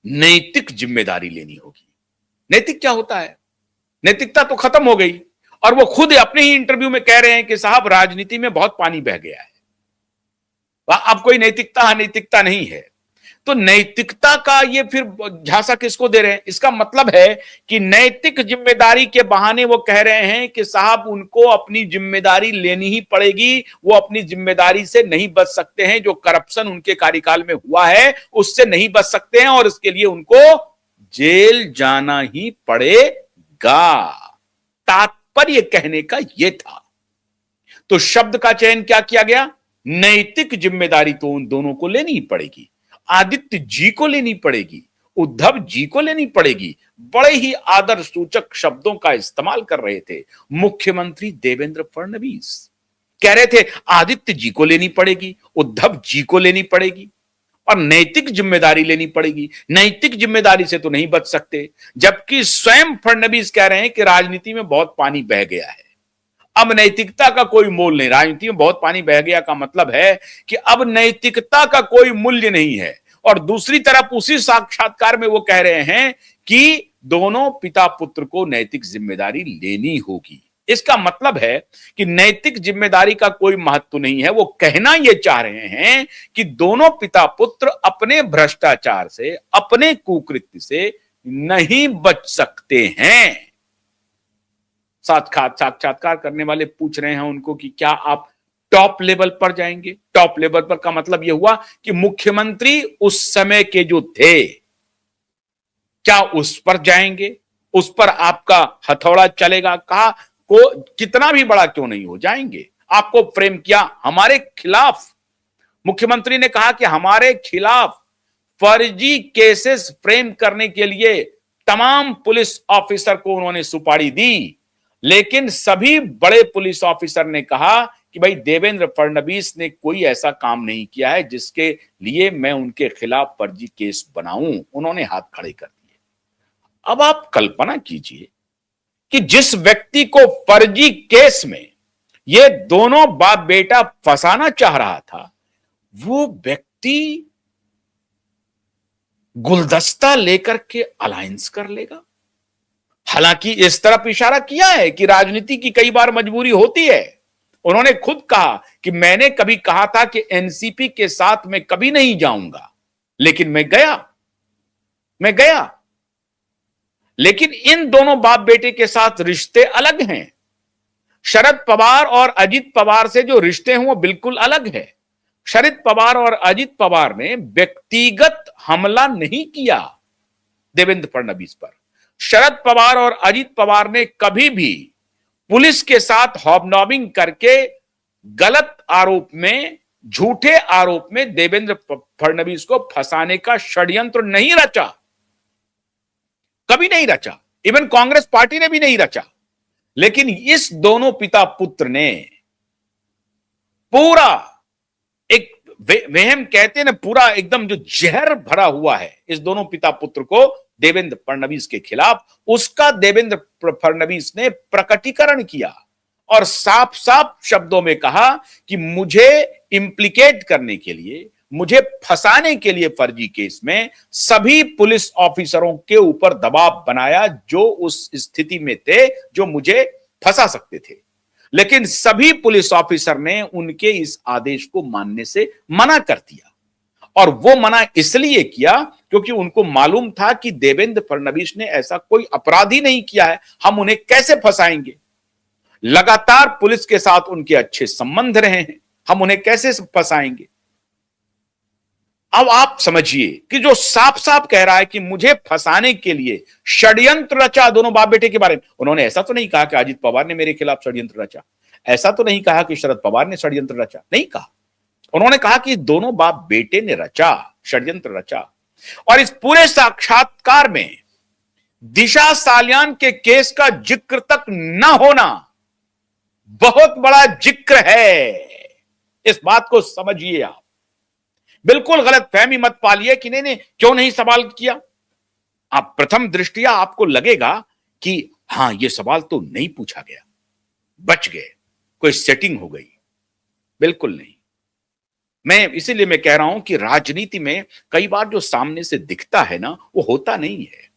नैतिक जिम्मेदारी लेनी होगी। नैतिक क्या होता है? नैतिकता तो खत्म हो गई और वो खुद अपने ही इंटरव्यू में कह रहे हैं कि साहब राजनीति में बहुत पानी बह गया है, अब कोई नैतिकता अनैतिकता नहीं है। तो नैतिकता का ये फिर झांसा किसको दे रहे हैं? इसका मतलब है कि नैतिक जिम्मेदारी के बहाने वो कह रहे हैं कि साहब उनको अपनी जिम्मेदारी लेनी ही पड़ेगी, वो अपनी जिम्मेदारी से नहीं बच सकते हैं, जो करप्शन उनके कार्यकाल में हुआ है उससे नहीं बच सकते हैं और इसके लिए उनको जेल जाना ही पड़ेगा। तात्पर्य कहने का यह था। तो शब्द का चयन क्या किया गया? नैतिक जिम्मेदारी तो उन दोनों को लेनी ही पड़ेगी। आदित्य जी को लेनी पड़ेगी, उद्धव जी को लेनी पड़ेगी। बड़े ही आदर सूचक शब्दों का इस्तेमाल कर रहे थे मुख्यमंत्री देवेंद्र फडणवीस। कह रहे थे आदित्य जी को लेनी पड़ेगी, उद्धव जी को लेनी पड़ेगी और नैतिक जिम्मेदारी लेनी पड़ेगी। नैतिक जिम्मेदारी से तो नहीं बच सकते, जबकि स्वयं फडणवीस कह रहे हैं कि राजनीति में बहुत पानी बह गया है, अब नैतिकता का कोई मोल नहीं। राजनीति में बहुत पानी बह गया का मतलब है कि अब नैतिकता का कोई मूल्य नहीं है। और दूसरी तरफ उसी साक्षात्कार में वो कह रहे हैं कि दोनों पिता पुत्र को नैतिक जिम्मेदारी लेनी होगी। इसका मतलब है कि नैतिक जिम्मेदारी का कोई महत्व नहीं है। वो कहना यह चाह रहे हैं कि दोनों पिता पुत्र अपने भ्रष्टाचार से, अपने कुकृत्य से नहीं बच सकते हैं। साक्षात्कार करने वाले पूछ रहे हैं उनको कि क्या आप टॉप लेवल पर जाएंगे? टॉप लेवल पर का मतलब यह हुआ कि मुख्यमंत्री उस समय के जो थे, क्या उस पर जाएंगे? उस पर आपका हथौड़ा चलेगा? कहा को कितना भी बड़ा क्यों नहीं हो, जाएंगे। आपको फ्रेम किया हमारे खिलाफ, मुख्यमंत्री ने कहा कि हमारे खिलाफ फर्जी केसेस फ्रेम करने के लिए तमाम पुलिस ऑफिसर को उन्होंने सुपारी दी, लेकिन सभी बड़े पुलिस ऑफिसर ने कहा कि भाई देवेंद्र फडणवीस ने कोई ऐसा काम नहीं किया है जिसके लिए मैं उनके खिलाफ फर्जी केस बनाऊं। उन्होंने हाथ खड़े कर दिए। अब आप कल्पना कीजिए कि जिस व्यक्ति को फर्जी केस में ये दोनों बाप बेटा फंसाना चाह रहा था, वो व्यक्ति गुलदस्ता लेकर के अलायंस कर लेगा। हालांकि इस तरफ इशारा किया है कि राजनीति की कई बार मजबूरी होती है। उन्होंने खुद कहा कि मैंने कभी कहा था कि एनसीपी के साथ मैं कभी नहीं जाऊंगा, लेकिन मैं गया। लेकिन इन दोनों बाप बेटे के साथ रिश्ते अलग हैं। शरद पवार और अजित पवार से जो रिश्ते हैं वो बिल्कुल अलग है। शरद पवार और अजित पवार ने व्यक्तिगत हमला नहीं किया देवेंद्र फडणवीस पर। शरद पवार और अजित पवार ने कभी भी पुलिस के साथ हॉबनॉबिंग करके गलत आरोप में, झूठे आरोप में देवेंद्र फडणवीस को फंसाने का षड्यंत्र नहीं रचा, कभी नहीं रचा। इवन कांग्रेस पार्टी ने भी नहीं रचा। लेकिन इस दोनों पिता पुत्र ने पूरा एक वहम कहते हैं ना, पूरा एकदम जो जहर भरा हुआ है इस दोनों पिता पुत्र को देवेंद्र फडणवीस के खिलाफ, उसका देवेंद्र फडणवीस ने प्रकटीकरण किया और साफ साफ शब्दों में कहा कि मुझे इंप्लीकेट करने के लिए, मुझे फंसाने के लिए फर्जी केस में सभी पुलिस ऑफिसरों के ऊपर दबाव बनाया जो उस स्थिति में थे, जो मुझे फंसा सकते थे। लेकिन सभी पुलिस ऑफिसर ने उनके इस आदेश को मानने से मना कर दिया। और वो मना इसलिए किया क्योंकि उनको मालूम था कि देवेंद्र फडणवीस ने ऐसा कोई अपराध ही नहीं किया है, हम उन्हें कैसे फंसाएंगे। लगातार पुलिस के साथ उनके अच्छे संबंध रहे हैं, हम उन्हें कैसे फंसाएंगे। अब आप समझिए कि जो साफ साफ कह रहा है कि मुझे फंसाने के लिए षड्यंत्र रचा दोनों बाप बेटे के बारे में। उन्होंने ऐसा तो नहीं कहा कि अजित पवार ने मेरे खिलाफ षड्यंत्र रचा, ऐसा तो नहीं कहा कि शरद पवार ने षड्यंत्र रचा, नहीं कहा। उन्होंने कहा कि दोनों बाप बेटे ने रचा, षड्यंत्र रचा। और इस पूरे साक्षात्कार में दिशा सालियान के केस का जिक्र तक न होना बहुत बड़ा जिक्र है। इस बात को समझिए आप। बिल्कुल गलत फहमी मत पालिए कि नहीं क्यों नहीं सवाल किया। आप प्रथम दृष्टिया आपको लगेगा कि हां यह सवाल तो नहीं पूछा गया, बच गए, कोई सेटिंग हो गई। बिल्कुल नहीं। इसीलिए मैं कह रहा हूं कि राजनीति में कई बार जो सामने से दिखता है ना, वो होता नहीं है,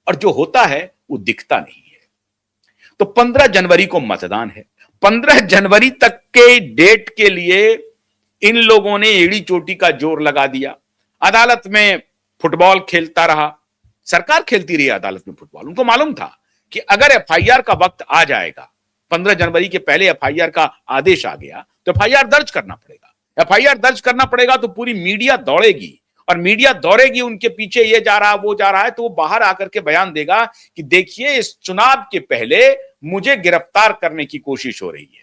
और जो होता है वो दिखता नहीं है। तो 15 जनवरी को मतदान है। 15 जनवरी तक के डेट के लिए इन लोगों ने एड़ी चोटी का जोर लगा दिया। अदालत में फुटबॉल खेलता रहा, सरकार खेलती रही अदालत में फुटबॉल। उनको मालूम था कि अगर एफआईआर का वक्त आ जाएगा, 15 जनवरी के पहले एफआईआर का आदेश आ गया, तो एफआईआर दर्ज करना पड़ेगा। एफआईआर दर्ज करना पड़ेगा तो पूरी मीडिया दौड़ेगी, और मीडिया दौड़ेगी, उनके पीछे ये जा रहा वो जा रहा है, तो वो बाहर आकर के बयान देगा कि देखिए, इस चुनाव के पहले मुझे गिरफ्तार करने की कोशिश हो रही है।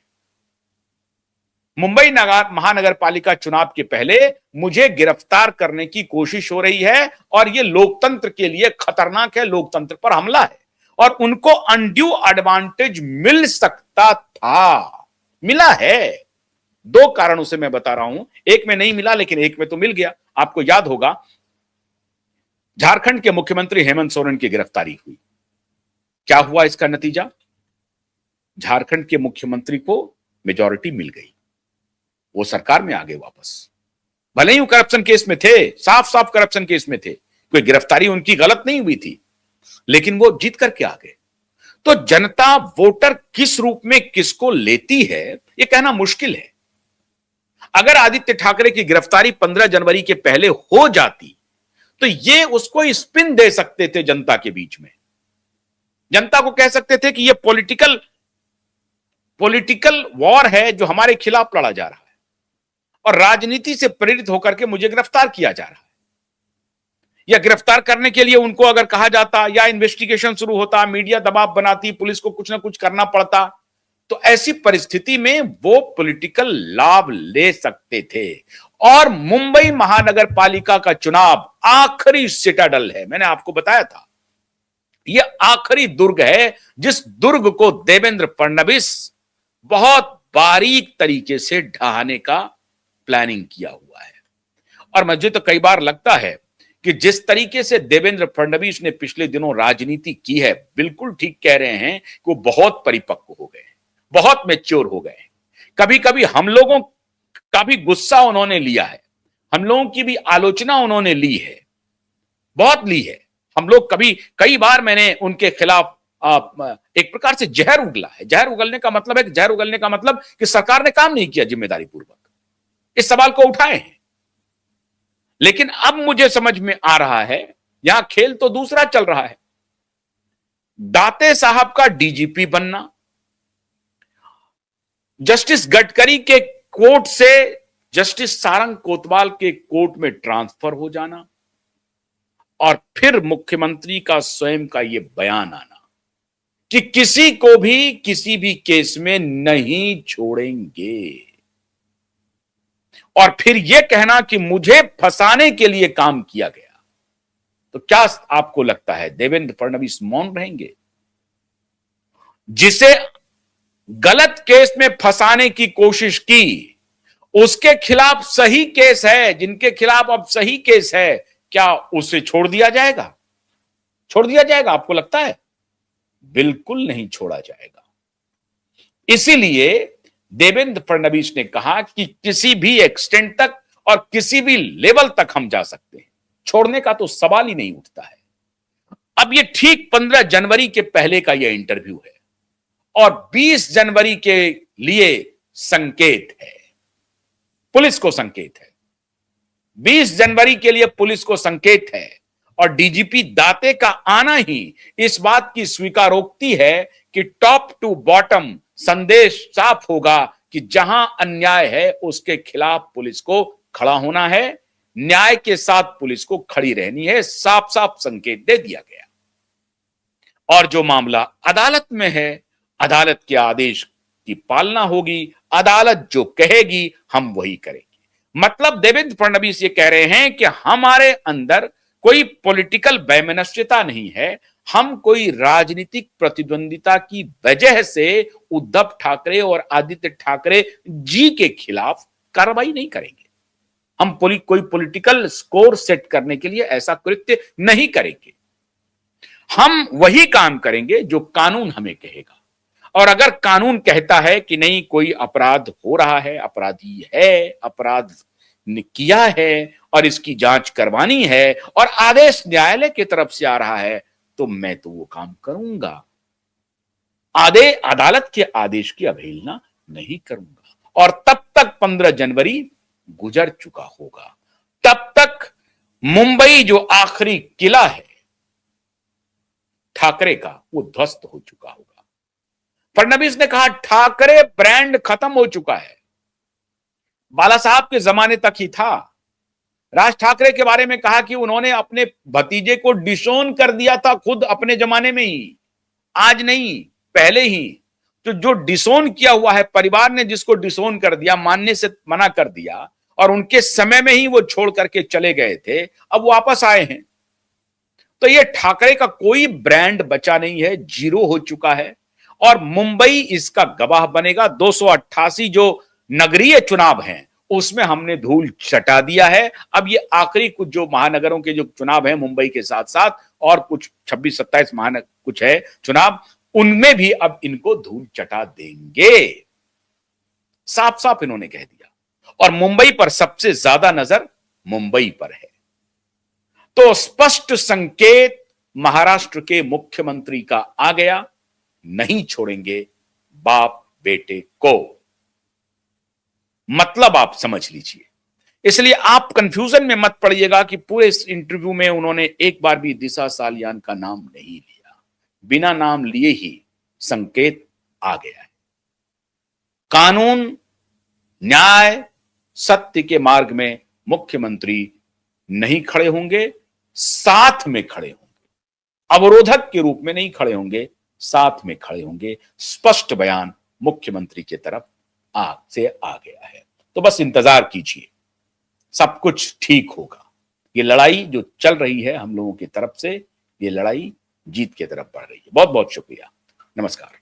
मुंबई महानगर पालिका चुनाव के पहले मुझे गिरफ्तार करने की कोशिश हो रही है, और यह लोकतंत्र के लिए खतरनाक है, लोकतंत्र पर हमला है, और उनको अनड्यू एडवांटेज मिल सकता था, मिला है। 2 कारणों से मैं बता रहा हूं, एक में नहीं मिला, लेकिन एक में तो मिल गया। आपको याद होगा, झारखंड के मुख्यमंत्री हेमंत सोरेन की गिरफ्तारी हुई। क्या हुआ इसका नतीजा? झारखंड के मुख्यमंत्री को मेजॉरिटी मिल गई, वो सरकार में आ गए वापस। भले ही वो करप्शन केस में थे, साफ साफ करप्शन केस में थे, कोई गिरफ्तारी उनकी गलत नहीं हुई थी, लेकिन वो जीत करके आ गए। तो जनता, वोटर किस रूप में किसको लेती है, यह कहना मुश्किल है। अगर आदित्य ठाकरे की गिरफ्तारी 15 जनवरी के पहले हो जाती, तो ये उसको स्पिन दे सकते थे जनता के बीच में। जनता को कह सकते थे कि ये पॉलिटिकल वॉर है जो हमारे खिलाफ लड़ा जा रहा है, और राजनीति से प्रेरित होकर के मुझे गिरफ्तार किया जा रहा है। या गिरफ्तार करने के लिए उनको अगर कहा जाता, या इन्वेस्टिगेशन शुरू होता, मीडिया दबाव बनाती, पुलिस को कुछ ना कुछ करना पड़ता, तो ऐसी परिस्थिति में वो पॉलिटिकल लाभ ले सकते थे। और मुंबई महानगर पालिका का चुनाव आखिरी सिटाडल है, मैंने आपको बताया था, यह आखिरी दुर्ग है, जिस दुर्ग को देवेंद्र फडणवीस बहुत बारीक तरीके से ढहाने का प्लानिंग किया हुआ है। और मुझे तो कई बार लगता है कि जिस तरीके से देवेंद्र फडणवीस ने पिछले दिनों राजनीति की है, बिल्कुल ठीक कह रहे हैं कि वो बहुत परिपक्व हो गए, बहुत मैच्योर हो गए। कभी कभी हम लोगों का भी गुस्सा उन्होंने लिया है, हम लोगों की भी आलोचना उन्होंने ली है, बहुत ली है। हम लोग कई बार मैंने उनके खिलाफ एक प्रकार से जहर उगला है। जहर उगलने का मतलब है, जहर उगलने का मतलब कि सरकार ने काम नहीं किया जिम्मेदारी पूर्वक, इस सवाल को उठाए हैं। लेकिन अब मुझे समझ में आ रहा है, यहां खेल तो दूसरा चल रहा है। दाते साहब का डीजीपी बनना, जस्टिस गडकरी के कोर्ट से जस्टिस सारंग कोतवाल के कोर्ट में ट्रांसफर हो जाना, और फिर मुख्यमंत्री का स्वयं का यह बयान आना कि किसी को भी किसी भी केस में नहीं छोड़ेंगे, और फिर यह कहना कि मुझे फंसाने के लिए काम किया गया। तो क्या आपको लगता है देवेंद्र फडणवीस मौन रहेंगे? जिसे गलत केस में फंसाने की कोशिश की, उसके खिलाफ सही केस है, जिनके खिलाफ अब सही केस है, क्या उसे छोड़ दिया जाएगा? छोड़ दिया जाएगा आपको लगता है? बिल्कुल नहीं छोड़ा जाएगा। इसीलिए देवेंद्र फडणवीस ने कहा कि किसी भी एक्सटेंट तक और किसी भी लेवल तक हम जा सकते हैं, छोड़ने का तो सवाल ही नहीं उठता है। अब ये ठीक 15 जनवरी के पहले का यह इंटरव्यू है, और 20 जनवरी के लिए संकेत है, पुलिस को संकेत है। 20 जनवरी के लिए पुलिस को संकेत है, और डीजीपी दाते का आना ही इस बात की स्वीकारोक्ति है कि टॉप टू बॉटम संदेश साफ होगा कि जहां अन्याय है उसके खिलाफ पुलिस को खड़ा होना है, न्याय के साथ पुलिस को खड़ी रहनी है। साफ साफ संकेत दे दिया गया। और जो मामला अदालत में है, अदालत के आदेश की पालना होगी, अदालत जो कहेगी हम वही करेंगे। मतलब देवेंद्र फडणवीस ये कह रहे हैं कि हमारे अंदर कोई पॉलिटिकल वैमनस्यता नहीं है, हम कोई राजनीतिक प्रतिद्वंदिता की वजह से उद्धव ठाकरे और आदित्य ठाकरे जी के खिलाफ कार्रवाई नहीं करेंगे। हम कोई पॉलिटिकल स्कोर सेट करने के लिए ऐसा कृत्य नहीं करेंगे। हम वही काम करेंगे जो कानून हमें कहेगा, और अगर कानून कहता है कि नहीं कोई अपराध हो रहा है, अपराधी है, अपराध किया है और इसकी जांच करवानी है और आदेश न्यायालय की तरफ से आ रहा है तो मैं तो वो काम करूंगा। अदालत के आदेश की अवहेलना नहीं करूंगा। और तब तक 15 जनवरी गुजर चुका होगा। तब तक मुंबई जो आखिरी किला है ठाकरे का, वो ध्वस्त हो चुका होगा। फडणवीस ने कहा ठाकरे ब्रांड खत्म हो चुका है। बाला साहब के जमाने तक ही था। राज ठाकरे के बारे में कहा कि उन्होंने अपने भतीजे को डिसोन कर दिया था खुद अपने जमाने में ही, आज नहीं पहले ही। तो जो डिसोन किया हुआ है, परिवार ने जिसको डिसोन कर दिया, मानने से मना कर दिया और उनके समय में ही वो छोड़ करके चले गए थे, अब वापस आए हैं। तो ये ठाकरे का कोई ब्रांड बचा नहीं है, जीरो हो चुका है। और मुंबई इसका गवाह बनेगा। 288 जो नगरीय चुनाव हैं उसमें हमने धूल चटा दिया है। अब ये आखिरी कुछ जो महानगरों के जो चुनाव हैं मुंबई के साथ साथ और कुछ 26-27 महानगर कुछ है चुनाव, उनमें भी अब इनको धूल चटा देंगे। साफ साफ इन्होंने कह दिया। और मुंबई पर सबसे ज्यादा नजर मुंबई पर है। तो स्पष्ट संकेत महाराष्ट्र के मुख्यमंत्री का आ गया, नहीं छोड़ेंगे बाप बेटे को। मतलब आप समझ लीजिए। इसलिए आप कंफ्यूजन में मत पड़िएगा कि पूरे इस इंटरव्यू में उन्होंने एक बार भी दिशा सालियान का नाम नहीं लिया। बिना नाम लिए ही संकेत आ गया है। कानून, न्याय, सत्य के मार्ग में मुख्यमंत्री नहीं खड़े होंगे, साथ में खड़े होंगे। अवरोधक के रूप में नहीं खड़े होंगे, साथ में खड़े होंगे। स्पष्ट बयान मुख्यमंत्री की तरफ से आ गया है। तो बस इंतजार कीजिए, सब कुछ ठीक होगा। ये लड़ाई जो चल रही है हम लोगों की तरफ से, ये लड़ाई जीत की तरफ बढ़ रही है। बहुत बहुत शुक्रिया। नमस्कार।